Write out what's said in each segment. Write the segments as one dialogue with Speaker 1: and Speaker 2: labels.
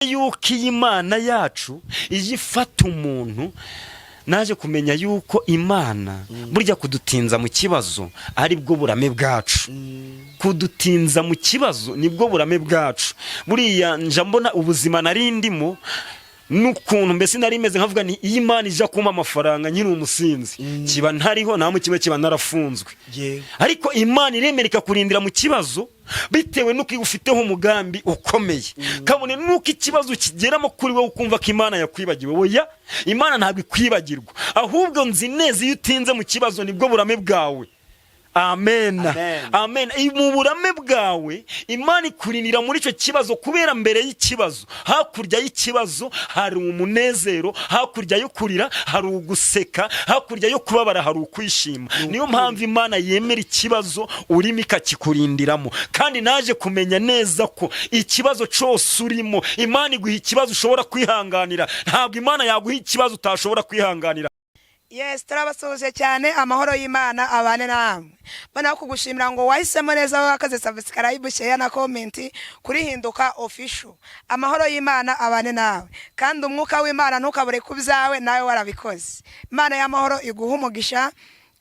Speaker 1: yuko Imana yacu ije ifata umuntu. Naje kumenya yuko Imana burya kudutinza mu kibazo ari bwo burame bwacu. Kudutinza mu kibazo nibwo burame bwacu. Buriya nja mbona ubuzima narindimo n'ukuntu mbese nari meze nkavuga ni Imana ija kuma amafaranga nkiri umusinzi kiba ntariho nta mu kimwe kiba narafunzwe. Ariko Imana iremereka kurindira mu kibazo bitewe nuko ufiteho umugambi ukomeye. Kabone nuko ikibazo kigeramo kuri wowe ukumva ko Imana yakwibagiwe. Oya, Imana ntabwo ikwibagirwa, ahubwo nzi neza iyo utinze mu kibazo nibwo burame bwawe. Amen. Amen. Mu burame bwawe Imana ikurinira muri ico kibazo, kubera mbere y'ikibazo, hakurya y'ikibazo hari umunezero, hakurya yo kurira hari uguseka, hakurya yo kubabara hari ukwishima. Niyo mpamvu Imana yemera ikibazo urimo ikakikurindiramo. Kandi naje kumenya neza ko ikibazo cyose urimo Imana iguha ikibazo ushobora kwihanganira. Ntabwo Imana yaguha ikibazo utashobora kwihanganira.
Speaker 2: Yes, turabasoje cyane. Amahoro y'Imana abane namwe. Bana kugushimira ngo wahisemo neza wakaze subscribe, share na comment kuri Hinduka Official. Amahoro y'Imana abane nawe, kandi umwuka w'Imana ntukabure kubyawe nawe warabikoze. Imana y'amahoro iguha umugisha.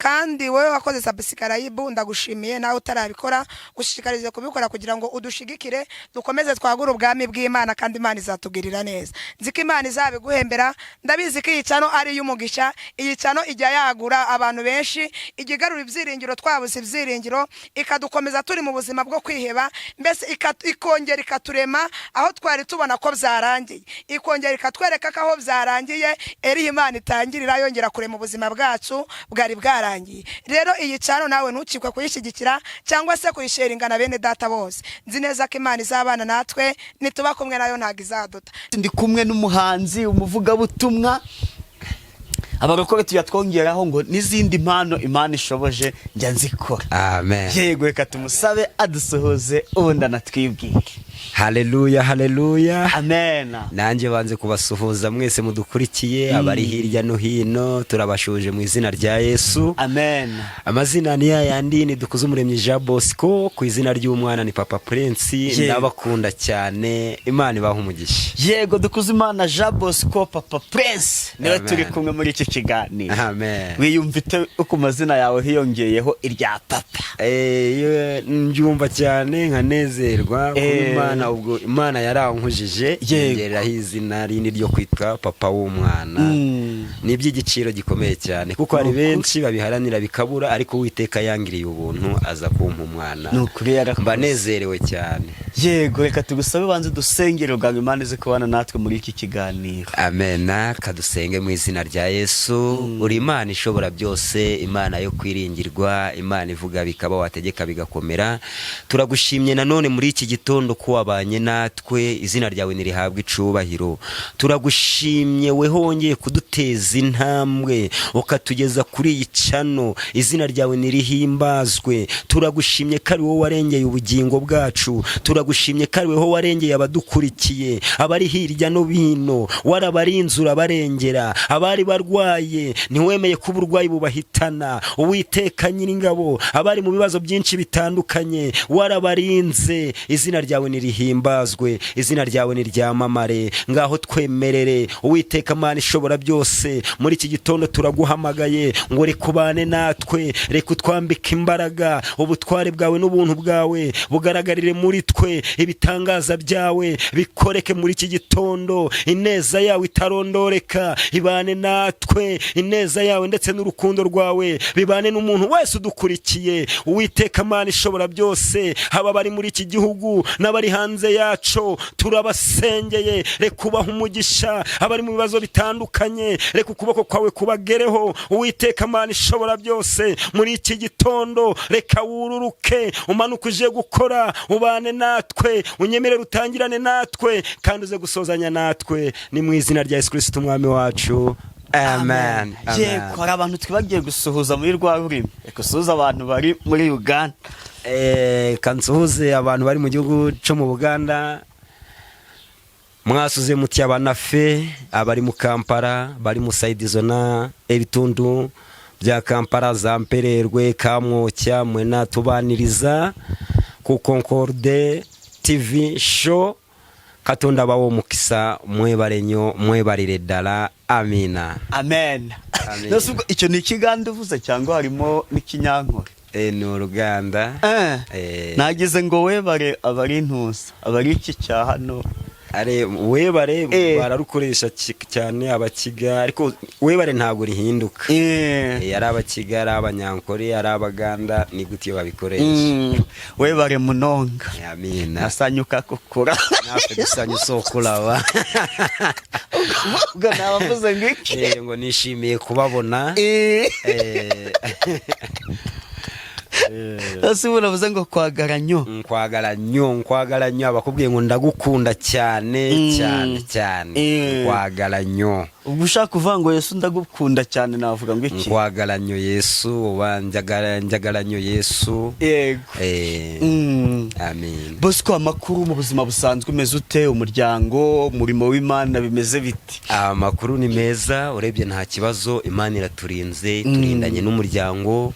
Speaker 2: Kandi wewe wakoze subscribe ndagushimiye, nawe utarabikora gushishikarize kubikora kugira ngo udushigikire dukomeze twagura ubwami bw'Imana, kandi Imana izatugirira neza. Nziko Imana izabiguhembera. Ndabizi ko iyicano ari y'umugisha. Iyicano ijya yagura abantu benshi, igigarura ibyiringiro twabuze ibyiringiro, ikadukomeza turi mu buzima bwo kwiheba, mbese ikongera ikaturema aho twari tubona ko byarangiye, ikongera ikatwereka ko aho byarangiye eri Imana itangirira yongera kurema ubuzima bwacu bwari bwara. Rero iyi cano nawe ntukikwe kuyishigikira cyangwa se kuyisharinga na bene data bose. Nzi neza ko Imana izabana natwe, nituba kumwe nayo ntago izaduta.
Speaker 3: Ndi kumwe n'umuhanzi, umuvuga butumwa, abagakore tuyatwongeraho ngo n'izindi mpano Imana ishoboje njya nzikora.
Speaker 1: Amen.
Speaker 3: Yego, reka tumusabe adusohoze ubundi anatwibwire.
Speaker 1: Haleluya, haleluya.
Speaker 3: Amen.
Speaker 1: Nanjye banze kubasuhuza mwese mudukurikiye, abari hirya no hino, turabashuje mu izina rya Yesu.
Speaker 3: Amen.
Speaker 1: Amazina ni yandi ni Dukuze Umuremyi Jean Bosco, ku izina ry'umwana ni Papa Prince. Nabakunda cyane, Imana ibaha umugisha.
Speaker 3: Yego, Dukuze Imana Jean Bosco Papa Prince niwe turi kumwe muri iki kiganiro.
Speaker 1: Amen.
Speaker 3: Wiyumvite uko mazina yawe hiyongeyeho irya Papa?
Speaker 1: Njumva cyane nkanezerwa ko Imana ubwo Imana yarankujije yongera izina rindi ryo kwitwa Papa w'umwana. Ni iby'igiciro gikomeye cyane kuko hari benshi babiharanira bikabura, ariko Uwiteka yangiriye ubuntu aza kumpa umwana. Mbanezerewe cyane.
Speaker 3: Yego, reka tugusabe banze dusengere ubwa Imana ize kubana natwe muri iki kiganiro.
Speaker 1: Amen. Kadusenge mu izina rya Yesu. Uri Imana ishobora byose, Imana yo kwiringirwa, Imana ivuga bikaba, wategeka bigakomera. Turagushimye nanone muri iki gitondo ko wabanye natwe, izina ryawe nirihabwe icubahiro. Turagushimye we hongeye kuduteza intambwe ukatugeza kuri iyi cano, izina ryawe nirihimbazwe. Turagushimye ko ari wowe warengeye ubugingo bwacu, turagushimye ko ari wowe warengeye abadukurikiye, abari hirya no hino, warabarinzura barengera, abari barwaye ntiwemeye ko uburwayi bubahitana. Uwiteka Nyiringabo, abari mu bibazo byinshi bitandukanye warabarinze, izina ryawe nirihimbazwe, izina ryawe niryamamare. Ngaho twemerere Uwiteka Mana ishobora byose, muri iki gitondo turaguhamagaye ngo rekubane natwe, reka utwambike imbaraga, ubutware bwawe n'ubuntu bwawe bugaragarire muri twe, ibitangaza byawe bikoreke muri iki gitondo, ineza yawe itarondoreka ibane natwe, ineza yawe ndetse n'urukundo rwawe bibane n'umuntu wese udukurikiye. Uwiteka Mana ishobora byose, haba bari muri iki gihugu n'abari hanze yaco, turabasengeye, reka ubahe umugisha. Abari mu bibazo bitandukanye, reka ukuboko kwawe kubagereho. Uwiteka Mana ishobora byose, muri iki gitondo reka wururuke, umanuke uje gukora, ubane natwe, unyemerere utangirane natwe, kandi uze gusozanya natwe. Ni mu izina rya Yesu Kristo umwami wacu. Amen.
Speaker 3: Yego, hari abantu twibagiye gusuhuza muri rwa rurimi. Reka usuhuze abantu bari muri Uganda.
Speaker 1: Kansuhuze abantu bari mu gihugu cyo mu Buganda. Mwasuze muti abanafe, abari mu Kampala, bari mu Saidi Zona, ebitundu bya Kampala, Zampererwe, Kamwocha, Mwena tubaniriza ku Concorde TV show katonda bawo mukisa mwebalenyo mwebalire ddala amina
Speaker 3: amen.
Speaker 1: Amen.
Speaker 3: Nose ubwo icyo ni ikiganda uvuze cyangwa harimo n'ikinyankore?
Speaker 1: ni uruganda
Speaker 3: nagize ngo webare abari intuza abari iki cya hano
Speaker 1: are webare bararukoresha cyane abakiga ariko webare ntabwo rihinduka ari abakiga ari abanyankore ari abaganda ni gute babikoresha
Speaker 3: webare munonga
Speaker 1: amina
Speaker 3: nasanyuka kokora
Speaker 1: nafe dusanyu sokulaba
Speaker 3: ubwo nabavuze ngiki
Speaker 1: ngo nishimiye kubabona
Speaker 3: asubira buze ngo kwagaranyo
Speaker 1: bakubwiye ngo ndagukunda cyane cyane cyane kwagaranyo
Speaker 3: ubwo ushaka kuvuga ngo Yesu ndagukunda cyane navuga ngo iki
Speaker 1: kwagaranyo Yesu wanjagaranyo Yesu
Speaker 3: yego
Speaker 1: amen.
Speaker 3: Bosco amakuru mu buzima busanzwe umeze ute umuryango umurimo w'Imana bimeze biti?
Speaker 1: Amakuru ni meza urebye nta kibazo Imana iraturinze turindanye n'umuryango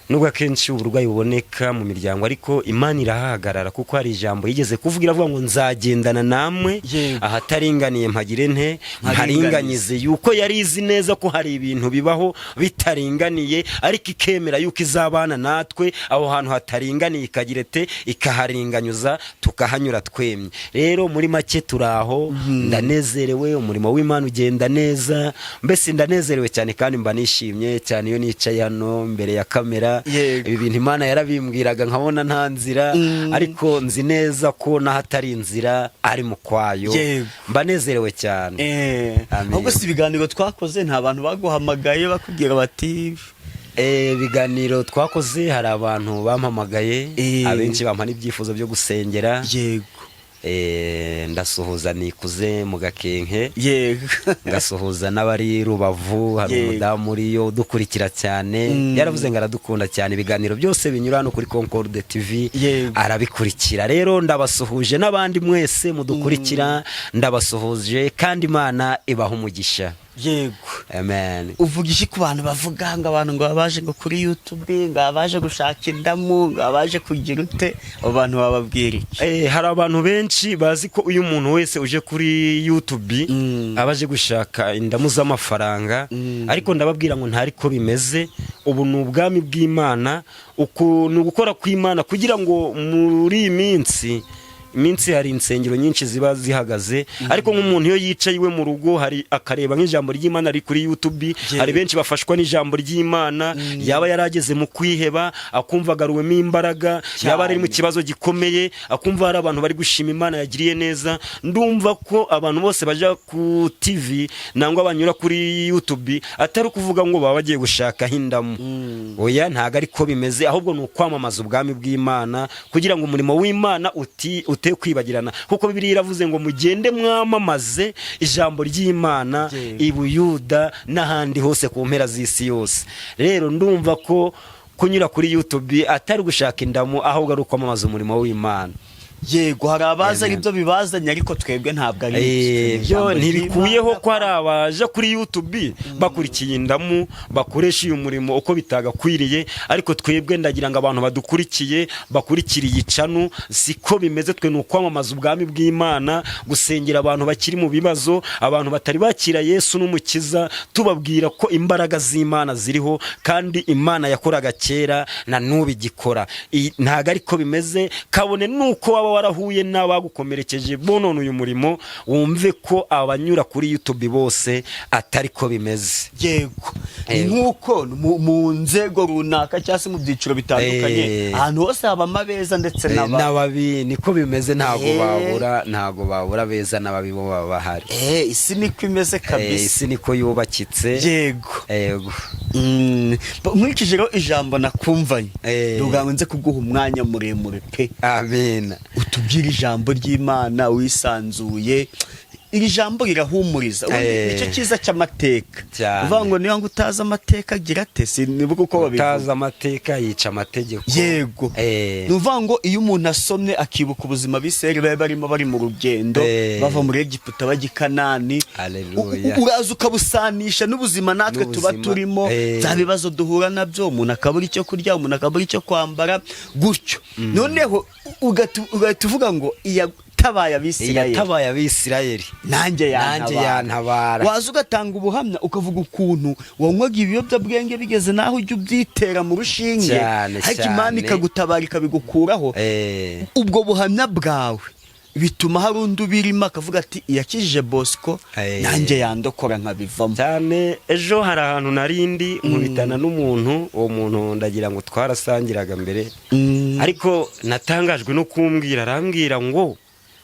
Speaker 1: nubwo akenshi uburwayi buboneka mu miryango ariko Imana irahagarara kuko hari ijambo yigeze kuvugira avuga ngo nzagendana namwe ahataringaniye mpagire nte haringanize yuko yari izi neza ko hari ibintu bibaho bitaringaniye ariko ikemera yuko izabana natwe aho hantu hataringaniye ikagirete ikaharinganyuza tukahanyura twemye. Rero muri make turaho ndanezerewe umurimo w'Imana ugenda neza mbese ndanezerewe cyane kandi mba nishimye cyane iyo nicaye hano mbere ya kamera ibi bintu Imana yarabimbwiraga nkabona nta nzira ariko nzi neza ko nahatari inzira ari mu kwayo mbanezerewe cyane.
Speaker 3: Ahubwo si ibiganiro twakoze nta bantu baguhamagaye bakubwira bati
Speaker 1: ibiganiro twakoze hari abantu bampamagaye abenshi bampa n'ibyifuzo byo gusengera ndasuhuza nikuze mu Gakenke ngasuhuza n'abari Rubavu hari umudamu uriyo dukurikira cyane yaravuze ngo aradukunda cyane ibiganiro byose binyura hano kuri Concorde TV arabikurikira. Rero ndabasuhuje n'abandi mwese mudukurikira ndabasuhuje kandi Imana ibaha umugisha.
Speaker 3: Yego
Speaker 1: amen.
Speaker 3: Uvuga iki ku bantu bavuga ngo abantu ngo babaje ngo kuri YouTube ngo babaje gushaka indamu ngo babaje kugira ute abantu bababwira iki?
Speaker 1: Hari abantu benshi bazi ko uyu muntu wese uje kuri YouTube abaje gushaka indamu z'amafaranga ariko ndababwira ngo ntari ko bimeze. Ubu ni ubwami bw'Imana ukuntu gukora kw'Imana kugira ngo muri iminsi hari insengero nyinshi ziba zihagaze ariko nk'umuntu iyo yicaye iwe mu rugo hari akareba nk'ijambo ry'Imana ari kuri YouTube hari benshi bafashwa n'ijambo ry'Imana yaba yarageze mu kwiheba akumva agaruwemo imbaraga yaba ari mu kibazo gikomeye akumva hari abantu bari gushima Imana yagiriye neza. Ndumva ko abantu bose baja ku TV nangwa banyura kuri YouTube atari kuvuga ngo baba bagiye gushaka hindamu oya ntago ariko bimeze ahubwo ni ukwamamaza ubwami bw'Imana kugira ngo umurimo w'Imana ute kwibagirana kuko Bibiliya iravuze ngo mugende mwamamaze ijambo ry'Imana i Buyuda n'ahandi hose ku mpera z'isi yose. Rero ndumva ko kunyura kuri YouTube atari gushaka indamu ahubwo ari ukwamamaza umurimo w'Imana.
Speaker 3: Yego hari abaza ibyo bibazanye ariko twebwe ntabwo ari
Speaker 1: ibyo ntibikuyeho ko ari abaje kuri YouTube bakurikiye indamu bakoresha uyu murimo uko bitagakwiriye ariko twebwe ndagira ngo abantu badukurikiye bakurikiriye icanu siko bimeze. Twe ni ukwamamaza ubwami bw'Imana gusengera abantu bakiri mu bibazo abantu batari bakira Yesu n'umukiza tubabwira ko imbaraga z'Imana ziriho kandi Imana yakoraga kera na n'ubu igikora. Ntago ariko bimeze kabone nuko warahuye n'abagukomerekeje bonone uyu murimo wumve ko abanyura kuri YouTube bose atari ko bimeze.
Speaker 3: Yego nkuko mu nzego runaka cyangwa se mu byiciro bitandukanye ahantu hose haba amabeza ndetse
Speaker 1: n'ababi niko bimeze ntago babura beza n'ababi bo baba bahari.
Speaker 3: Isi niko imeze kabisa
Speaker 1: isi niko yubakitse.
Speaker 3: Yego nkurikije ijambo nakumvanye rugango nze kuguha umwanya muremure pe.
Speaker 1: Amen.
Speaker 3: Utubwira ijambo ry'Imana wisanzuye iri jambo rirahumuriza nicyo cyiza cy'amateka uvuga ngo niyo ngo utaza amateka agira ate sinibuka uko babivuga
Speaker 1: utaza amateka yica amategeko.
Speaker 3: Yego nuvuga ngo iyo umuntu asomye akibuka ubuzima biseri barimo bari mu rugendo bava muri Egiputa bajya Kanani uraza ukabusanisha n'ubuzima natwe tuba turimo za bibazo duhura nabyo umuntu akabura icyo kurya umuntu akabura icyo kwambara gutyo noneho ugahita uvuga ngo yatabaye
Speaker 1: abisirayeli
Speaker 3: nanjye
Speaker 1: yantabara.
Speaker 3: waza ugatanga ubuhamya ukavuga ukuntu wanywaga ibiyobyabwenge bigeze naho ujya ubyitera mu rushinge, ariko Imana ikagutabara ikabigukuraho. Ubwo buhamya bwawe bituma hari undi ubirimo akavuga ati yakijije Bosco nanjye yandokora nkabivamo
Speaker 1: cyane. Ejo hari ahantu narindi nkubitana n'umuntu, uwo muntu ndagira ngo twarasangiraga mbere, ariko natangajwe no kumbwira, arambwira ngo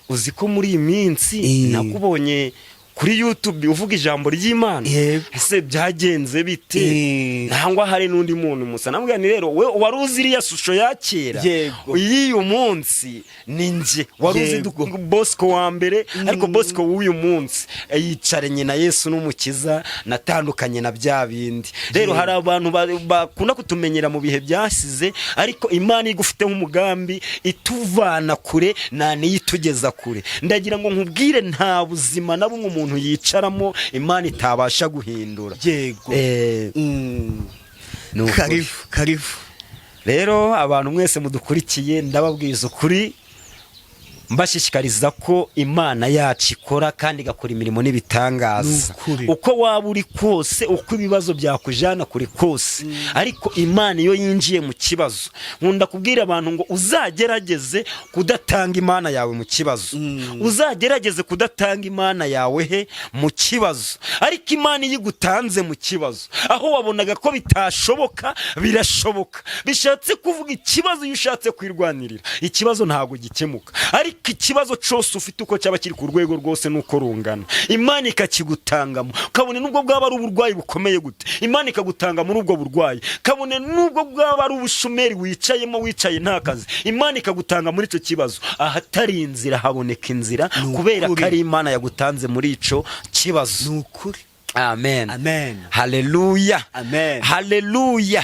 Speaker 1: uzi ko muri iyi minsi nakubonye kuri YouTube uvuga ijambo ry'Imana, ese byagenze bite? Nangwa hari n'undi muntu musa nambwira ni rero we wari uzi iriya shusho ya kera, y'uyu munsi ninjye wari uzi Bosco wa mbere, ariko Bosco w'uyu munsi yicaranye na Yesu n'umukiza, natandukanye na bya bindi. Rero hari abantu bakunda kutumenyera mu bihe byasize, ariko Imana igufite nk'umugambi ituvana kure niyitugeza kure. Ndagira ngo nkubwire nta buzima na bumwe umuntu yicaramo Imana itabasha guhindura.
Speaker 3: Karifu.
Speaker 1: Rero abantu mwese mudukurikiye ndababwiza ukuri, mbashishikariza ko Imana yacu ikora kandi igakora imirimo n'ibitangaza. Uko waba uri kose, uko ibibazo byakujana kure kose, ariko Imana iyo yinjiye mu kibazo, nkunda kubwira abantu ngo uzagerageze kudatanga Imana yawe mu kibazo, uzagerageze kudatanga Imana yawe he mu kibazo. Ariko Imana iyo igutanze mu kibazo, aho wabonaga ko bitashoboka birashoboka. Bishatse kuvuga ikibazo iyo ushatse kwirwanirira, ikibazo ntago gikemuka. Ariko ikibazo cyose ufite uko cyaba kiri ku rwego rwose nuko rungana, Imana ikakigutangamo. Kabone nubwo bwaba ari uburwayi bukomeye gute, Imana ikagutanga muri ubwo burwayi. Kabone nubwo bwaba ari ubushomeri wicaye nta kazi, Imana ikagutanga muri icyo kibazo. Ahatari inzira haboneka inzira, kubera ko ari Imana yagutanze muri ico kibazo.
Speaker 3: Nukuri.
Speaker 1: Amen.
Speaker 3: Haleluya.
Speaker 1: Haleluya.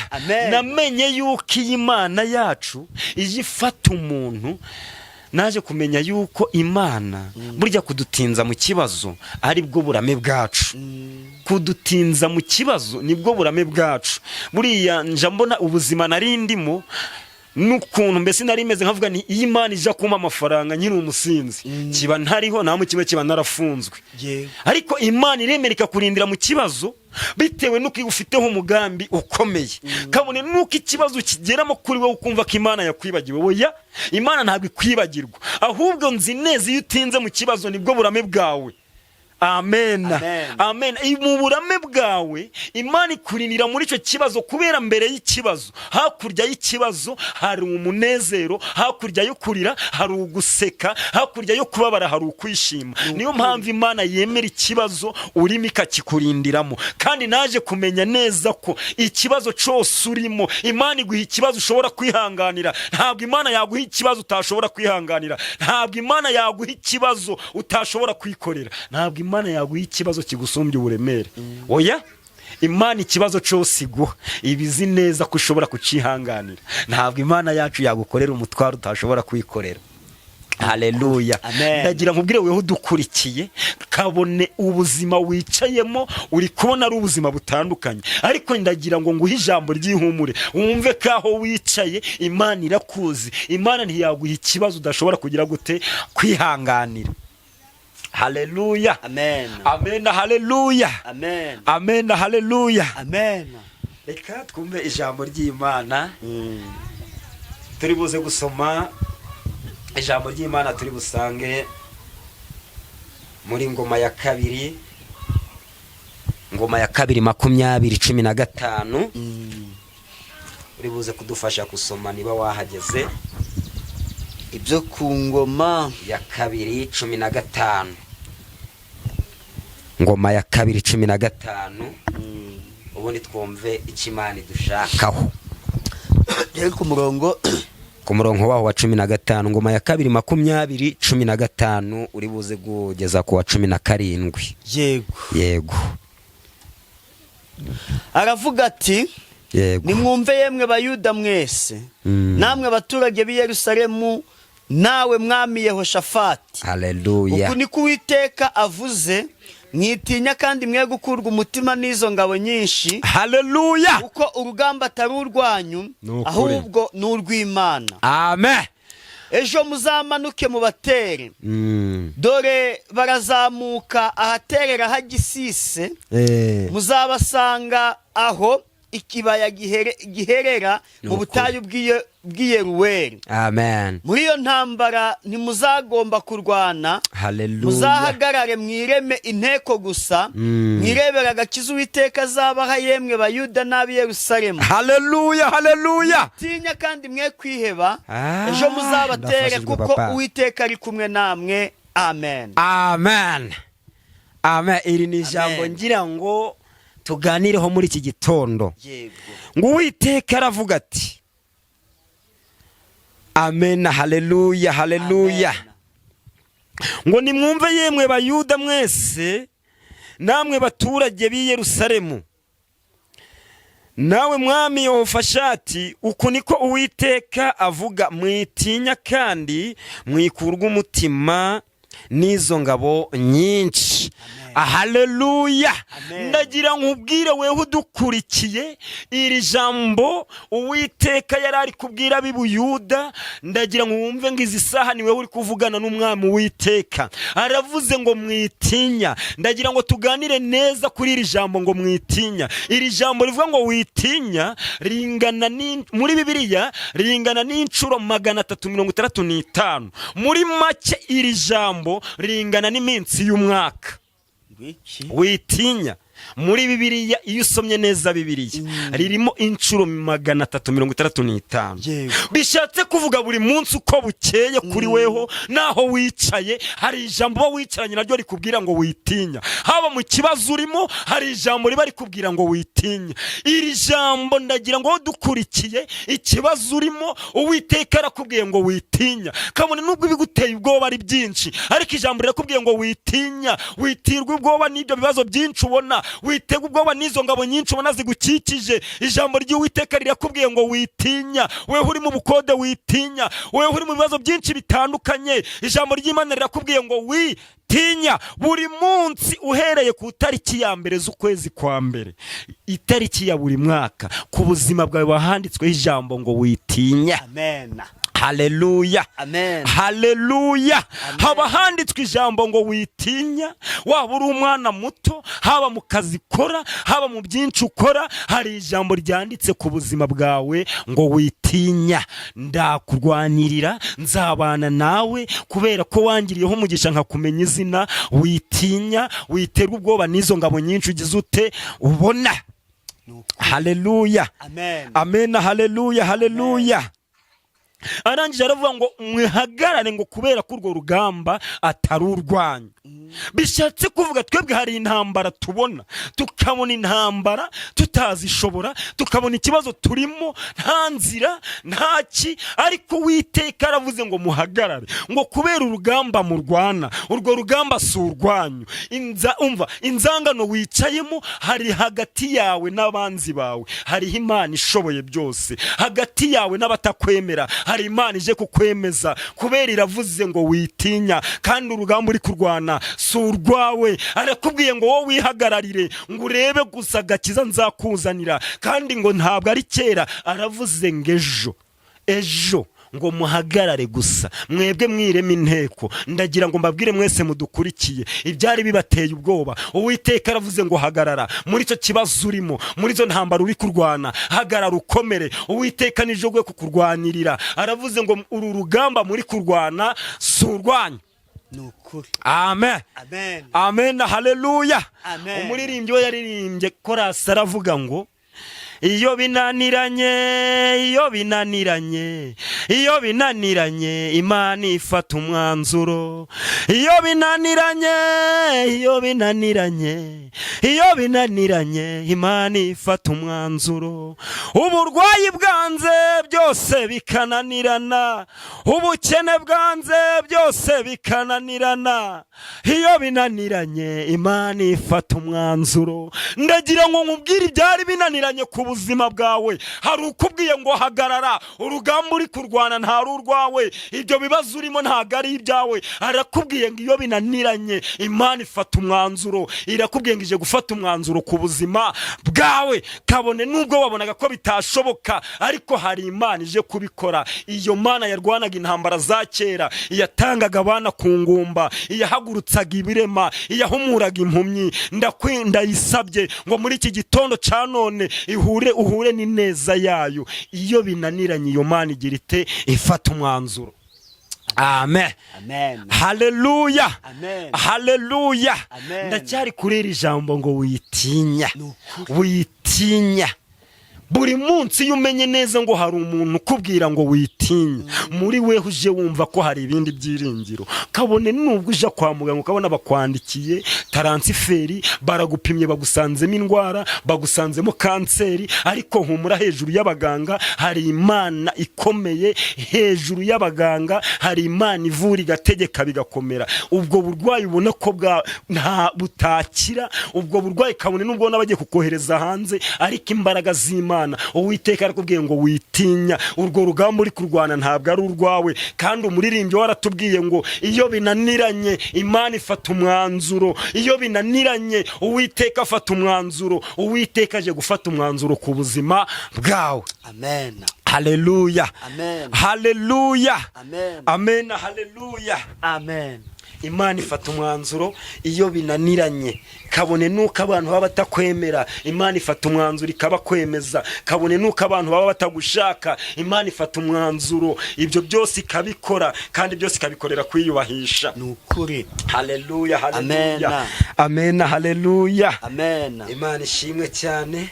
Speaker 1: Namenye yuko iyi Imana yacu ijifata umuntu. Naje kumenya yuko Imana burya kudutinza mu kibazo ari bwo burame bwacu. Kudutinza mu kibazo nibwo burame bwacu. Buriya nja mbona ubuzima narindimo n'ukuntu mbese nari meze nkavuga ni iyi Imana ija kuma amafaranga nyiri umusinzi, kiba ntariho nta mu kiba narafunzwe. Ariko Imana iremereka kurindira mu kibazo bitewe nuko ufiteho umugambi ukomeye. Kabone nuko ikibazo kigeramo kuri wowe ukumva ko Imana yakwibagiwe, oya, Imana ntabwo ikwibagirwa, ahubwo nzi neza iyo utinze mu kibazo nibwo burame bwawe. Amen. Mu burame bwawe Imana ikurinira muri icyo kibazo, kubera mbere y'ikibazo, hakurya y'ikibazo hari umunezero, hakurya yo kurira hari uguseka, hakurya yo kubabara hari ukwishima. Niyo mpamvu Imana yemera ikibazo urimo ikakikurindiramo. Kandi naje kumenya neza ko ikibazo cyose urimo, Imana iguha ikibazo ushobora kwihanganira. Ntabwo Imana yaguha ikibazo utashobora kwihanganira. Ntabwo Imana yaguha ikibazo utashobora kwikorera. Ntabwo Imana yaguha ikibazo kigusumbya uburemere. Oya, Imana ikibazo cyose iguha ibizi neza ko ushobora kucihanganira. Ntabwo Imana yacu yagukorera umutwaro utashobora kwikorera. Haleluya. Ndagira nkubwire weho dukurikiye, kabone ubuzima wicayemo uri kubona ari ubuzima butandukanye, ariko ndagira ngo nguhe ijambo ry'ihumure, wumve kaho wicaye Imana irakuzi. Imana ntiyaguha ikibazo udashobora kugira gute kwihanganira. Haleluya. Haleluya. Haleluya. Reka twumve ijambo ry'Imana. Turi buze gusoma ijambo ry'Imana, turi busange muri Ngoma ya kabiri 20:15. Uri buze kudufasha gusoma niba wahageze.
Speaker 3: Ibyo ku Ngoma
Speaker 1: ya 2:15. Ngoma ya 2:15. Ubundi twumve ikimana dushakaho.
Speaker 3: Rero ku murongo
Speaker 1: waho wa 15. Ngoma ya 2:15 uri buze kugeza ku wa 17. Yego.
Speaker 3: Aravuga ati, nimwumve yemwe Bayuda mwese, namwe abaturage b'i Yerusalemu, nawe mwami Yehoshafati.
Speaker 1: Haleluya.
Speaker 3: Uku niko Uwiteka avuze, mwitinya kandi mwe gukurwa umutima n'izo ngabo nyinshi.
Speaker 1: Haleluya.
Speaker 3: Uko urugamba atari urwanyu, ahubwo ni urw'Imana.
Speaker 1: Amen.
Speaker 3: ejo muzamanuke mu batere dore barazamuka ahaterera hagisise muzabasanga aho ikibaya giherera mu butayu bw'Yeruweli.
Speaker 1: Amen.
Speaker 3: Muri iyo ntambara ntimuzagomba kurwana.
Speaker 1: Hallelujah.
Speaker 3: Muzahagarare mwireme inteko gusa, mwirebera agakiza Uwiteka azabaha yemwe Bayuda n'ab'i Yerusalemu.
Speaker 1: Hallelujah, hallelujah.
Speaker 3: Tinya kandi mwe kwiheba, ejo muzabatere kuko Uwiteka ari kumwe namwe. Amen.
Speaker 1: Amen. Amen. Iri ni ijambo ngira ngo tuganireho muri iki gitondo. Ngo Uwiteka aravuga ati amen, haleluya, haleluya. Ngo nimwumve yemwe Bayuda mwese, namwe baturage b'i Yerusalemu, nawe mwami Yehoshafati, uku niko Uwiteka avuga, mwitinya kandi mwikurwa umutima n'izo ngabo nyinshi. Haleluya. Ndagira nkubwire wewe udukurikiye iri jambo Uwiteka yarari kubwira ab'i Buyuda, ndagira nkumve ngo izi saha ni wewe uri kuvugana n'umwami Uwiteka. Aravuze ngo mwitinya. Ndagira ngo tuganire neza kuri iri jambo ngo mwitinya. Iri jambo rivuga ngo witinya ringana muri Bibiliya ringana n'incuro 365. Muri make iri jambo ringana n'iminsi y'umwaka. Witinya muri Bibiliya iyo usomye neza Bibiliya ririmo incuro 365. Bishatse kuvuga buri munsi uko bukeye kuri weho naho wicaye hari ijambo wicaranye naryo rikubwira ngo witinya. Haba mu kibazo urimo hari ijambo riba rikubwira ngo witinya. Iri jambo ndagira ngo dukurikiye ikibazo urimo Uwiteka arakubwiye ngo witinya. Kabone nubwo biguteye ubwoba ari byinshi, ariko ijambo rirakubwiye ngo witinya. Witirwa ubwoba n'ibyo bibazo byinshi ubona, witega ubwoba n'izo ngabo nyinshi ubona zigukikije. Ijambo ry'Uwiteka rirakubwiye ngo witinya. Wewe uri mu bukode witinya, wewe uri mu bibazo byinshi bitandukanye, ijambo ry'Imana rirakubwiye ngo witinya. Buri munsi uhereye ku tariki ya mbere z'ukwezi kwa mbere, itariki ya buri mwaka, ku buzima bwawe wahanditsweho ijambo ngo witinya.
Speaker 3: Amen.
Speaker 1: Haleluya.
Speaker 3: Amen.
Speaker 1: Haleluya. Haba handitswe ijambo ngo witinya. Waba uri umwana muto, haba mu kazi kora, haba mu byinshi ukora, hari ijambo ryanditse ku buzima bwawe ngo witinya. Ndakurwanirira, nzabana nawe kubera ko wangiriyeho umugisha nkakumenya izina. Witinya, witerwa ubwoba n'izo ngabo nyinshi ugize ute ubona. Haleluya.
Speaker 3: Amen.
Speaker 1: Amen. Haleluya, haleluya. Arangije aravuga ngo mwihagarare ngo kubera ko urwo rugamba atari urwanyu. Bishatse kuvuga twebwe hari intambara tubona, tukabona intambara tutazishobora, tukabona ikibazo turimo nta nzira ntaki, ariko Uwiteka aravuze ngo muhagarare ngo kubera urugamba murwana, urwo rugamba si urwanyu. Umva inzangano wicayemo hari hagati yawe n'abanzi bawe, hariho Imana ishoboye byose. Hagati yawe n'abatakwemera hari Imana ije kukwemeza, kubera iravuze ngo witinya. Kandi urugamba uri kurwana si urwawe. Arakubwiye ngo wowe wihagararire ngo urebe gusa agakiza nzakuzanira, kandi ngo ntabwo ari kera. Aravuze ngo ejo ngo muhagarare gusa, mwebwe mwireme inteko. Ndagira ngo mbabwire mwese mudukurikiye, ibyari bibateye ubwoba, Uwiteka aravuze ngo hagarara muri icyo kibazo urimo, muri izo ntambara uri kurwana. Hagarara ukomere, Uwiteka nijogwe kukurwanirira. Aravuze ngo uru rugamba muri kurwana si urwanyu. Amen.
Speaker 3: Amen.
Speaker 1: Amen. Haleluya.
Speaker 3: Amen.
Speaker 1: Umuririmbyi we yaririmbye korasi aravuga ngo iyo binaniranye Imana ifata umwanzuro. Iyo binaniranye Imana ifata umwanzuro. Uburwayi bwanze byose bikananirana, ubukene bwanze byose bikananirana. Iyo binaniranye Imana ifata umwanzuro. Ndagira ngo nkubwire ibyari binaniranye ku
Speaker 4: buzima bwawe, hari ukubwiye ngo hagarara, urugamba uri kurwana ntari urwawe, ibyo bibazo urimo ntago ari ibyawe. Arakubwiye ngo iyo binaniranye Imana ifata umwanzuro, irakubwiye ngo ije gufata umwanzuro ku buzima bwawe. Kabone nubwo wabonaga ko bitashoboka, ariko hari Imana ije kubikora. Iyo Mana yarwanaga intambara za kera, yatangaga abana ku ngumba, yahagurutsaga ibirema, yahumuraga impumyi. Ndayisabye ngo muri iki gitondo ca none uhure n'ineza yayo. Iyo binaniranye iyo Mana igira ite ifata umwanzuro. Amen.
Speaker 3: Amen.
Speaker 4: Haleluya.
Speaker 3: Amen.
Speaker 4: Haleluya.
Speaker 3: Amen.
Speaker 4: Ndacyari kurera ijambo ngo witinya. Witinya. Buri munsi iyo umenye neza ngo hari umuntu ukubwira ngo witinye, muri wewe uje wumva ko hari ibindi byiringiro. Kabone nubwo uje kwa muganga ukabona bakwandikiye taransiferi, baragupimye bagusanzemo indwara, bagusanzemo kanseri, ariko humura, hejuru y'abaganga hari Imana ikomeye. Hejuru y'abaganga hari Imana ivura igategeka bigakomera. Ubwo burwayi ubona ko nta butakira, ubwo burwayi kabone nubwo nabagiye kukohereza hanze, ariko imbaraga z'Imana, Uwiteka arakubwiye ngo witinya. Urwo rugamba uri kurwana ntabwo ari urwawe. Kandi umuririmbyi waratubwiye ngo iyo binaniranye Imana ifata umwanzuro, iyo binaniranye Uwiteka afata umwanzuro. Uwiteka aje gufata umwanzuro ku buzima bwawe.
Speaker 3: Amen.
Speaker 4: Haleluya.
Speaker 3: Amen.
Speaker 4: Haleluya.
Speaker 3: Amen.
Speaker 4: Amen. Haleluya.
Speaker 3: Amen.
Speaker 4: Imana ifata umwanzuro iyo binaniranye. Kabone nuko abantu baba batakwemera, Imana ifata umwanzuro ikabakwemeza. Kabone nuko abantu baba batagushaka, Imana ifata umwanzuro. Ibyo byose ikabikora, kandi byose ikabikorera kwiyubahisha.
Speaker 3: Nukuri.
Speaker 4: Haleluya. Haleluya.
Speaker 3: Amen.
Speaker 4: Amen. Haleluya.
Speaker 3: Amen.
Speaker 4: Imana ishimwe cyane.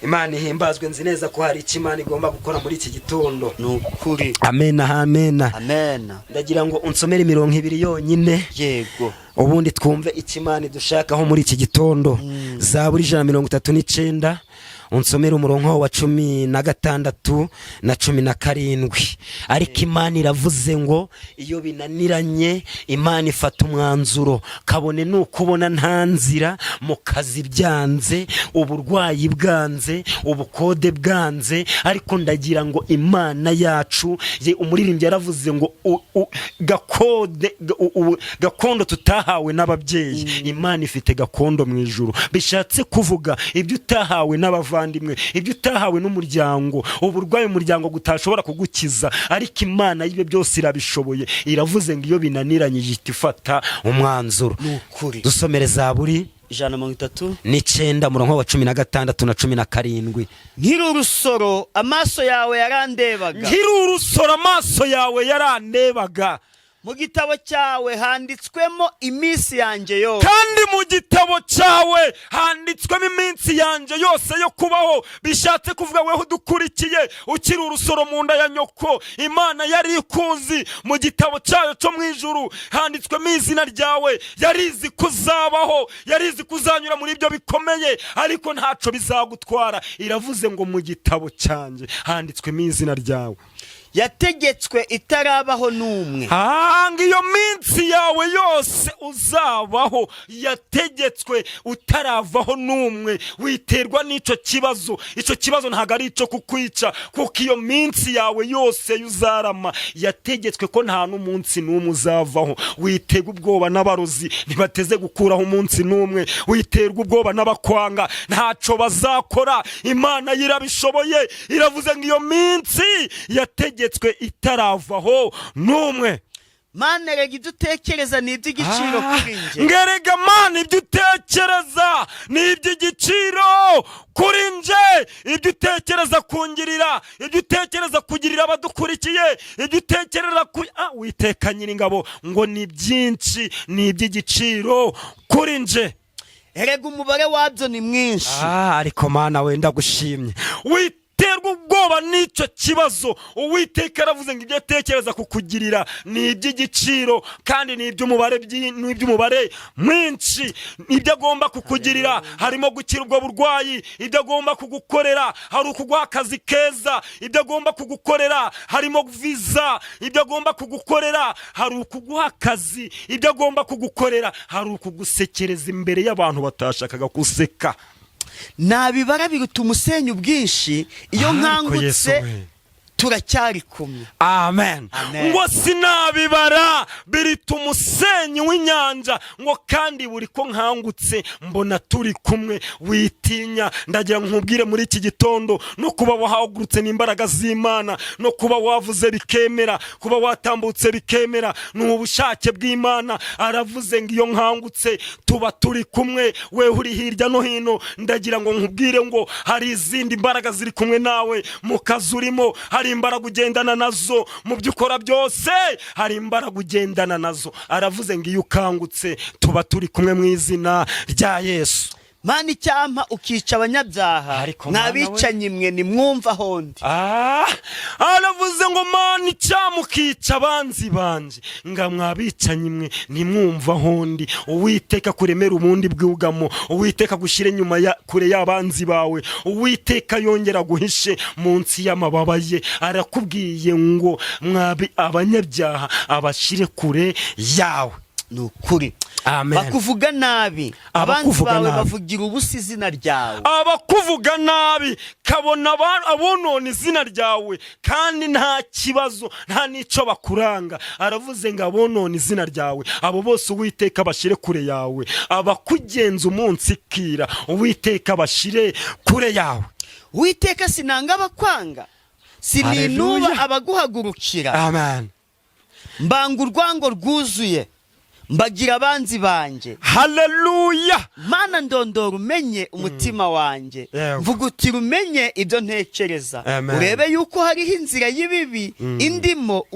Speaker 4: Imana ihimbazwe. Nzi neza ko hari icyo Imana igomba gukora muri iki gitondo.
Speaker 3: Nukuri.
Speaker 4: Amen. Amen.
Speaker 3: Amen.
Speaker 4: Ndagira ngo unsomere imirongo 2 yonyine.
Speaker 3: Yego.
Speaker 4: Ubundi twumve icyo Imana idushakaho muri iki gitondo. Zaburi 139, unsomera umurongo wa 16 na 17. Ariko Imana iravuze ngo iyo binaniranye Imana ifata umwanzuro. Kabone nuko ubona nta nzira, mu kazi byanze, uburwayi bwanze, ubukode bwanze, ariko ndagira ngo Imana yacu, umuririmbyi yaravuze ngo gakondo tutahawe n'ababyeyi, Imana ifite gakondo mu ijuru. Bishatse kuvuga ibyo utahawe n'abavandimwe, ibyo utahawe n'umuryango, uburwayi umuryango gutashobora kugukiza, ariko Imana y'ibyo byose irabishoboye. Iravuze ngo iyo binaniranye ihita ifata umwanzuro.
Speaker 3: Nukuri.
Speaker 4: Dusomere Zaburi
Speaker 3: 139
Speaker 4: umurongo wa 16 na 17.
Speaker 3: Nkiri urusoro amaso yawe yarandebaga.
Speaker 4: Nkiri urusoro amaso yawe yarandebaga.
Speaker 3: Mu gitabo cyawe handitswemo iminsi yanjye yose.
Speaker 4: Kandi mu gitabo cyawe handitswemo iminsi yanjye yose yo kubaho. Bishatse kuvuga weho dukurikiye ukiri urusoro mu nda ya nyoko, Imana yari ikuzi. Mu gitabo cyayo cyo mu ijuru handitswemo izina ryawe. Yarizi kuzabaho, yarizi kuzanyura muri ibyo bikomeye, ariko ntaco bizagutwara. Iravuze ngo mu gitabo cyanjye handitswemo izina ryawe.
Speaker 3: Yategetswe itarabaho n'umwe.
Speaker 4: Hanga iyo minsi yawe yose uzabaho, yategetswe utaravaho n'umwe. Witerwa n'ico kibazo, ico kibazo ntago ari ico kukwica, kuko iyo minsi yawe yose yuzarama. Yategetswe ko nta n'umunsi n'umwe uzavaho. Witerwa ubwoba n'abarozi, ntibateze gukuraho umunsi n'umwe. Witerwa ubwoba n'abakwanga, ntaco bazakora. Imana yirabishoboye. Iravuze ngo iyo minsi yategetswe itaravaho n'umwe.
Speaker 3: Mana rega ibyo utekereza ni iby'igiciro kuri nje.
Speaker 4: Ngerega Mana ibyo utekereza ni iby'igiciro kuri nje. Ibyo utekereza kungirira, ibyo utekereza kugirira abadukurikiye, ibyo utekereza Uwiteka Nyiringabo ngo ni byinshi, ni iby'igiciro kuri nje.
Speaker 3: Erega umubare wabyo ni mwinshi.
Speaker 4: Ariko Mana wenda gushimye. Terwa ubwoba n'ico kibazo. Uwiteka aravuze ngo ibyo atekereza kukugirira ni iby'igiciro, kandi ni iby'umubare mwinshi. Ibyo agomba kukugirira harimo gukira ubwo burwayi. Ibyo agomba kugukorera hari ukuguha akazi keza. Ibyo agomba kugukorera harimo visa. Ibyo agomba kugukorera hari ukuguha akazi. Ibyo agomba kugukorera hari ukugusekereza imbere y'abantu batashakaga guseka.
Speaker 3: nabibara biruta umusenyi ubwinshi, iyo nkangutse turacyari kumwe.
Speaker 4: Amen. Ngo sinabibara biruta umusenyi w'inyanja, ngo kandi buri ko nkangutse mbona turi kumwe. Witinya, ndagira nkubwire muri iki gitondo, no kuba wahagurutse n'imbaraga z'Imana, no kuba wavuze bikemera, kuba watambutse bikemera, n'ubushake bw'Imana. Aravuze ngo iyo nkangutse tuba turi kumwe. We uri hirya no hino, ndagira ngo nkubwire ngo hari izindi mbaraga ziri kumwe nawe mu kazi urimo, hari imbaraga ugendana nazo mu byo ukora byose, hari imbaraga ugendana nazo. Aravuze ngo iyo ukangutse tuba turi kumwe mu izina rya Yesu.
Speaker 3: Mana icyampa ukica abanyabyaha, mwabicanyi mwe nimwumva hondi.
Speaker 4: Aravuze ngo Mana icyampa ukica abanzi banje, nga mwabicanyi mwe nimwumva hondi. Uwiteka kuremera ubundi bwugamo, Uwiteka gushire nyuma ya kure y'abanzi bawe, Uwiteka yongera guhishe munsi y'amababa ye. Arakubwiye ngo mwabi abanyabyaha abashire kure yawe.
Speaker 3: Nukuri.
Speaker 4: Amen.
Speaker 3: Bakuvuga nabi, abanzi bawe bavugira ubusa izina ryawe.
Speaker 4: Abakuvuga nabi kabona abonona izina ryawe, kandi nta kibazo, nta nico bakuranga. Aravuze ngo abonona izina ryawe abo bose Uwiteka bashire kure yawe. Abakugenza umunsi kira, Uwiteka bashire kure yawe.
Speaker 3: Uwiteka sinanga abakwanga, sininuba abaguhagurukira.
Speaker 4: Amen.
Speaker 3: Mbanga urwango rwuzuye, mbagira abanzi banje.
Speaker 4: Haleluya.
Speaker 3: Mana ndondora umenye umutima wanje, mvugutira umenye ibyo ntekereza. Urebe yuko hariho inzira y'ibibi indimo,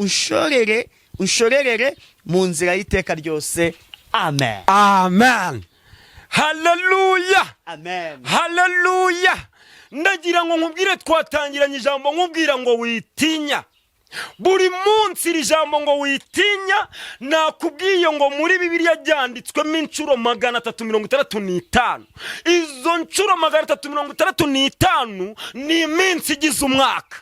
Speaker 3: unshorerere mu nzira y'iteka ryose. Amen.
Speaker 4: Amen. Haleluya.
Speaker 3: Amen.
Speaker 4: Haleluya. Ndagira ngo nkubwire, twatangiranye ijambo nkubwira ngo witinya. Buri munsi iri jambo ngo witinya, nakubwiye ngo muri Bibiliya ryanditswemo inshuro 365. Izo nshuro 365 ni iminsi igize umwaka.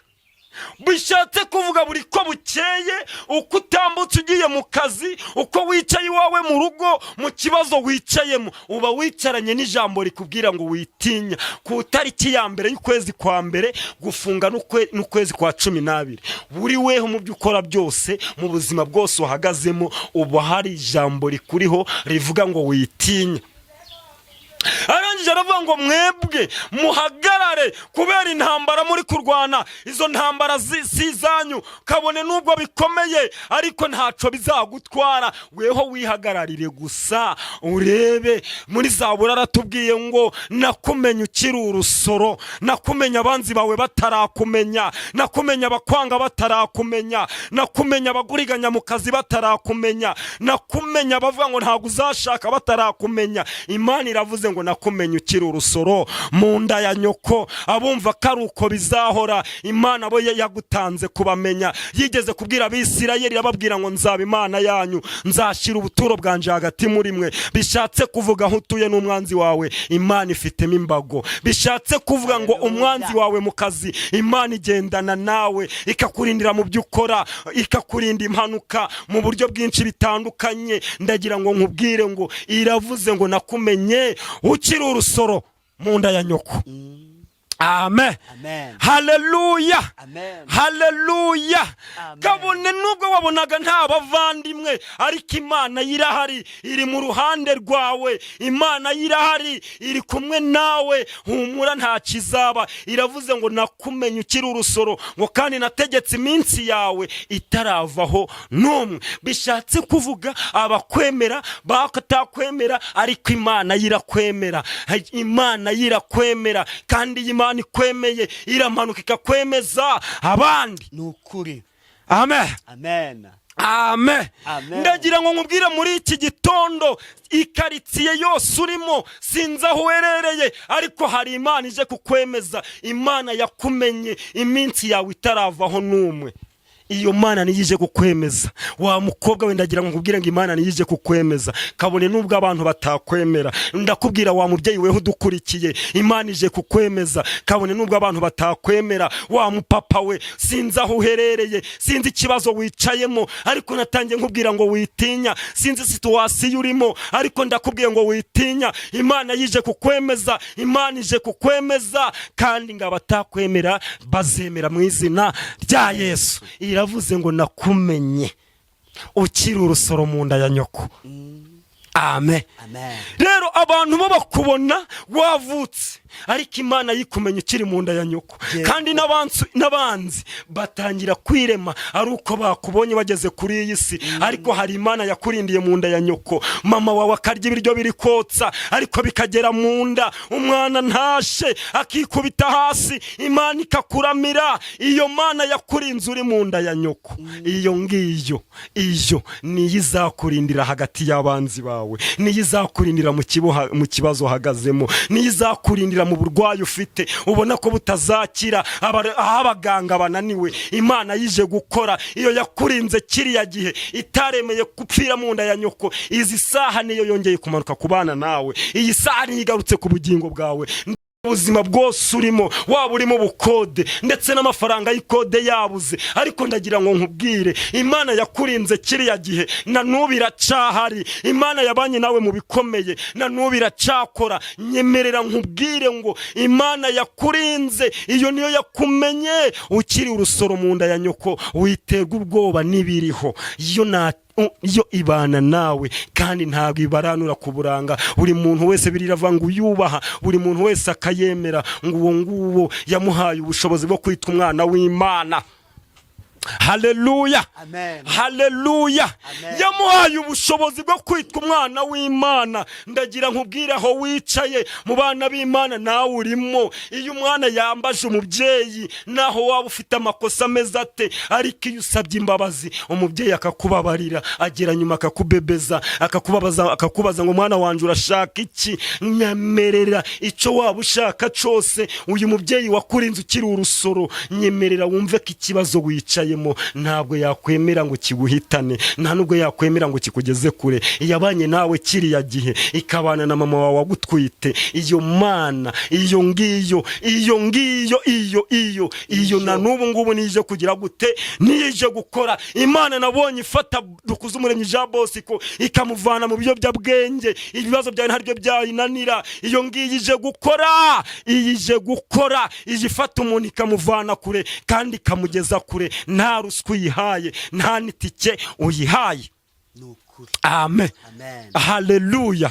Speaker 4: Bishatse kuvuga buri ko bukeye, uko utambutse ugiye mu kazi, uko wicaye iwawe mu rugo, mu kibazo wicayemo, uba wicaranye n'ijambo rikubwira ngo witinya. Ku tariki ya mbere y'ukwezi kwa mbere gufunga n'ukwezi kwa 12, buri weho mu byo ukora byose, mu buzima bwose uhagazemo, uba hari ijambo rikuriho rivuga ngo witinya. Arangije aravuga ngo mwebwe muhagarare kubera intambara muri kurwana. Izo ntambara zizanyu, kabone nubwo bikomeye ariko ntaco bizagutwara. Weho wihagararire gusa urebe. Muri Zaburi aratubwiye ngo nakumenye ukiri urusoro, nakumenya abanzi bawe batarakumenya, nakumenya abakwanga batarakumenya, nakumenya abaguriganya mu kazi batarakumenya, nakumenya abavuga ngo ntago uzashaka batarakumenya. Imana iravuze ngo nakumenye ukiri urusoro mu nda ya nyoko. Abumva karuko bizahora, Imana abo yagutanze kubamenya. Yigeze kubwira Abisirayeli ababwira ngo nzaba Imana yanyu, nzashira ubuturo bwanje hagati muri mwe. Bishatse kuvuga aho utuye n'umwanzi wawe Imana ifitemo imbago. Bishatse kuvuga ngo umwanzi wawe mu kazi Imana igendana nawe, ikakurindira mu byo ukora, ikakurinda impanuka mu buryo bwinshi bitandukanye. Ndagira ngo nkubwire ngo iravuze ngo nakumenye ukiri urusoro mu nda ya nyoko. Amen.
Speaker 3: Amen.
Speaker 4: Haleluya.
Speaker 3: Amen.
Speaker 4: Haleluya. Kabone nubwo wabonaga nta bavandimwe, ariko Imana yirahari, iri mu ruhande rwawe. Imana yirahari, iri kumwe nawe. Humura nta kizaba. Iravuze ngo nakumenye ukiri urusoro, ngo kandi nategetse iminsi yawe itaravaho numwe. Bishatse kuvuga abakwemera batakwemera, ariko Imana yirakwemera. Imana yirakwemera, kandi Imana ikwemeye iramanuka ikakwemeza abandi.
Speaker 3: Nukuri.
Speaker 4: Amen.
Speaker 3: Amen.
Speaker 4: Amen.
Speaker 3: Amen.
Speaker 4: Ndagira ngo nkubwire muri iki gitondo, ikaritsiye yose urimo, sinzi aho uherereye, ariko hari Imana ije kukwemeza. Imana yakumenye iminsi yawe itaravaho numwe. iyo Mana niyije kukwemeza. Wa mukobwa we ndagira ngo nkubwire ngo Imana niyije kukwemeza, kabone nubwo abantu batakwemera. Ndakubwira wa mubyeyi weho udukurikiye, Imana ije kukwemeza, kabone nubwo abantu batakwemera. Wa mupapa we, sinzi aho uherereye, sinzi ikibazo wicayemo, ariko natangiye nkubwira ngo witinya. Sinzi situwasiyo urimo, ariko ndakubwiye ngo witinya. Imana yije kukwemeza, Imana ije kukwemeza, kandi ngo abatakwemera bazemera mu izina rya Yesu. Iravuze ngo nakumenye ukiri urusoro mu nda ya nyoko. Amen. Rero abantu bo bakubona wavutse, ariko Imana yikumenya ukiri mu nda ya nyoko. Kandi n'abanzi batangira kwirema ari uko bakubonye bageze kuri iyi si. Ariko hari Imana yakurindiye mu nda ya nyoko. Mama wawe akarya ibiryo biri kotsa, ariko bikagera mu nda, umwana ntashe akikubita hasi, Imana ikakuramira. Iyo Mana yakurinze uri mu nda ya nyoko, iyo ngiyo niyo izakurindira hagati y'abanzi bawe, niyo izakurindira mu kibazo hagazemo, niyo izakurindira mu burwayi ufite ubona ko butazakira, aho abaganga bananiwe. Imana yije gukora. Iyo yakurinze kiriya gihe itaremeye gupfira mu nda ya nyoko, izi saha niyo yongeye kumanuka kubana nawe. Iyi saha niyo igarutse ku bugingo bwawe. Ubuzima bwose urimo, waba urimo bukode ndetse n'amafaranga y'ikode yabuze, ariko ndagira ngo nkubwire, Imana yakurinze kiriya gihe na n'ubu iracahari. Imana yabanye nawe mu bikomeye na n'ubu iracakora. Nyemerera nkubwire ngo Imana yakurinze, iyo niyo yakumenye ukiri urusoro mu nda ya nyoko. Witerwa ubwoba n'ibiriho, iyo ibana nawe, kandi ntabwo ibaranura ku buranga. Buri muntu wese biriravuga ngo uyubaha, buri muntu wese akayemera ngo uwo nguwo yamuhaye ubushobozi bwo kwitwa umwana w'Imana. Haleluya, haleluya. Yamuhaye ubushobozi bwo kwitwa umwana w'Imana. Ndagira nkubwire aho wicaye mu bana b'Imana nawe urimo. Iyo umwana yambaje umubyeyi, naho waba ufite amakosa ameze ate, ariko iyo usabye imbabazi, umubyeyi akakubabarira, agera nyuma akakubebeza, akakubaza ngo mwana wanje urashaka iki. Nyemerera icyo waba ushaka cyose, uyu mubyeyi wakurinze ukiri urusoro, nyemerera wumve ko ikibazo wicaye ntabwo yakwemera ngo kiguhitane, nta nubwo yakwemera ngo kikugeze kure. Yabanye nawe kiriya gihe, ikabana na mama wawe wagutwite. Iyo Mana, iyo ngiyo na n'ubu ngubu nije kugira gute, nije gukora. Imana nabonye ifata Dukuzumuremyi Jean Bosco ikamuvana mu biyobyabwenge, ibibazo byawe ntaryo byayinanira. Iyo ngiyo ije gukora, ije ifata umuntu ikamuvana kure kandi ikamugeza kure. Nta ruswa uyihaye, nta n'itike uyihaye. Amen. Haleluya,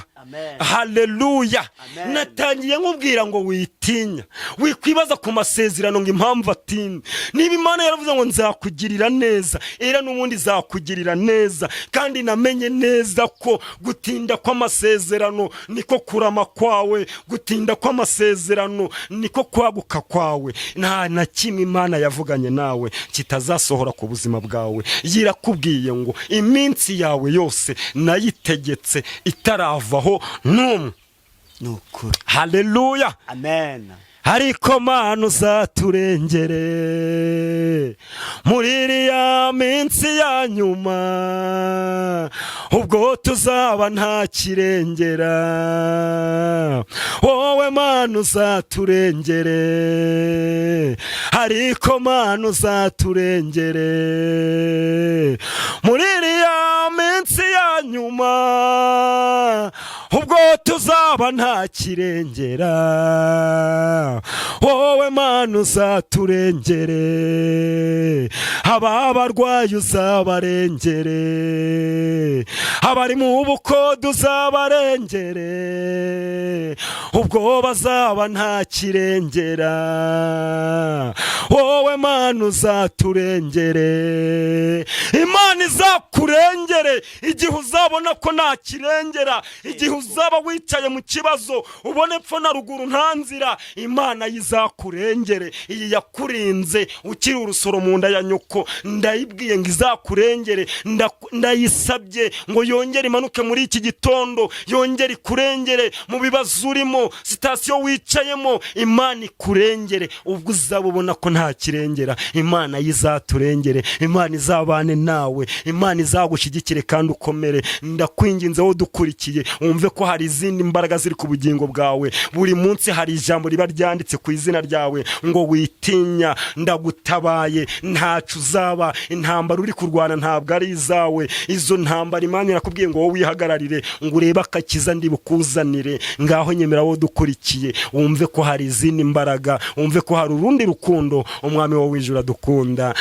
Speaker 4: haleluya. Natangiye nkubwira ngo witinya, wikwibaza ku masezerano ngo impamvu atinda. Niba Imana yaravuze ngo nzakugirira neza, era n'ubundi zakugirira neza. Kandi namenye neza ko gutinda kw'amasezerano niko kurama kwawe, gutinda kw'amasezerano niko kwaguka kwawe. Nta na kimwe Imana yavuganye nawe kitazasohora ku buzima bwawe. Yirakubwiye ngo iminsi yawe yose nayitegetse itaravaho n'umwe. Haleluya, amen. Ariko Mana uzaturengere muri iriya minsi ya nyuma, ubwo tuzaba nta kirengera. Wowe Mana uzaturengere, ariko Mana uzaturengere muri iriya minsi ya nyuma, ubwo tuzaba nta kirengera. Wowe Mana uzaturengere, aba barwayi uzabarengere, abari mu bukode uzabarengere, ubwo bazaba nta kirengera. Wowe Mana uzaturengere, Imana izakurengere igihe uzabona ko nta kirengera, igihe uzaba wicaye mu kibazo ubone epfo na ruguru nta nzira, Imana yizakurengere. Iyi yakurinze ukiri urusoro mu nda ya nyoko, ndayibwiye ngo izakurengere. Ndayisabye ngo yongere imanuke muri iki gitondo, yongere ikurengere mu bibazo urimo, sitasiyo wicayemo, Imana ikurengere. Ubwo uzaba ubona ko nta kirengera, Imana yizaturengere. Imana izabane nawe, Imana izagushyigikire kandi ukomere. Ndakwinginze wowe dukurikiye, wumve ko hari izindi mbaraga ziri ku bugingo bwawe. Buri munsi hari ijambo riba ryanditse ku izina ryawe ngo witinya, ndagutabaye, ntacu uzaba. Intambara uri kurwana ntabwo ari izawe, izo ntambara Imana irakubwiye ngo wowe wihagararire, ngo urebe akakiza ndi bukuzanire. Ngaho nyemera wowe dukurikiye, wumve ko hari izindi mbaraga, wumve ko hari urundi rukundo umwami wowe w'ijuru adukunda.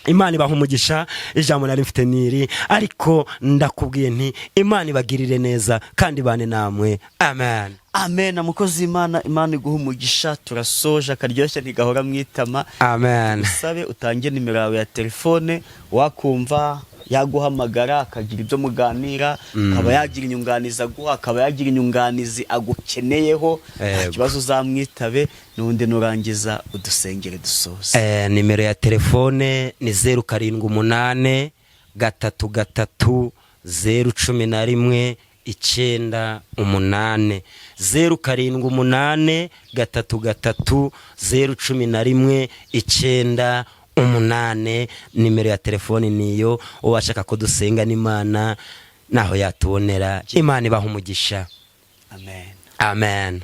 Speaker 4: Imana ibaha umugisha. Ijambo nari mfite niri, ariko ndakubwiye nti Imana ibagirire neza kandi bane namwe. Amen.
Speaker 3: Amen. Mukozi Imana, Imana iguha umugisha. Turasoje akaryoshye ntigahora mwitama.
Speaker 1: Amen.
Speaker 3: Usabe utange nimero yawe ya telefone, wakumva yaguhamagara akagira ibyo muganira, akaba yagira inyunganizi aguha, akaba yagira inyunganizi agukeneyeho, ikibazo uzamwitabe. Nundi nurangiza udusengere dusoze.
Speaker 1: Nimero ya telefone ni 078 333 011 9 8 078 333 011 9 8. Nimero ya telefoni niyo. Uwashaka ko dusenga n'Imana naho yatubonera. Imana ibaha umugisha.
Speaker 3: Amen.
Speaker 1: Amen.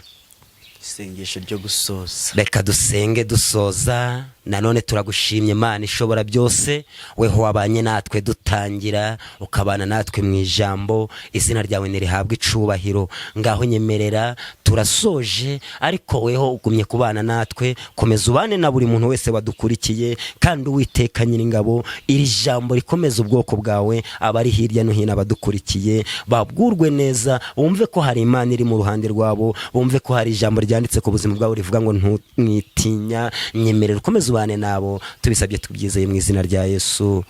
Speaker 3: Isengesho ryo gusoza.
Speaker 1: Reka dusenge dusoza. Nanone turagushimye Imana ishobora byose, weho wabanye natwe dutangira, ukabana natwe mu ijambo. Izina ryawe nirihabwe icubahiro. Ngaho nyemerera turasoje, ariko weho ugumye kubana natwe. Komeza ubane na buri muntu wese wadukurikiye, kandi Uwiteka Nyiringabo iri jambo rikomeza ubwoko bwawe. Abari hirya no hino abadukurikiye babwurwe neza, bumve ko hari Imana iri mu ruhande rwabo, bumve ko hari ijambo ryanditse ku buzima bwabo rivuga ngo ntumwitinya. Nyemerera ukomeza ubane nabo, tubisabye tubyizeye mu izina rya Yesu.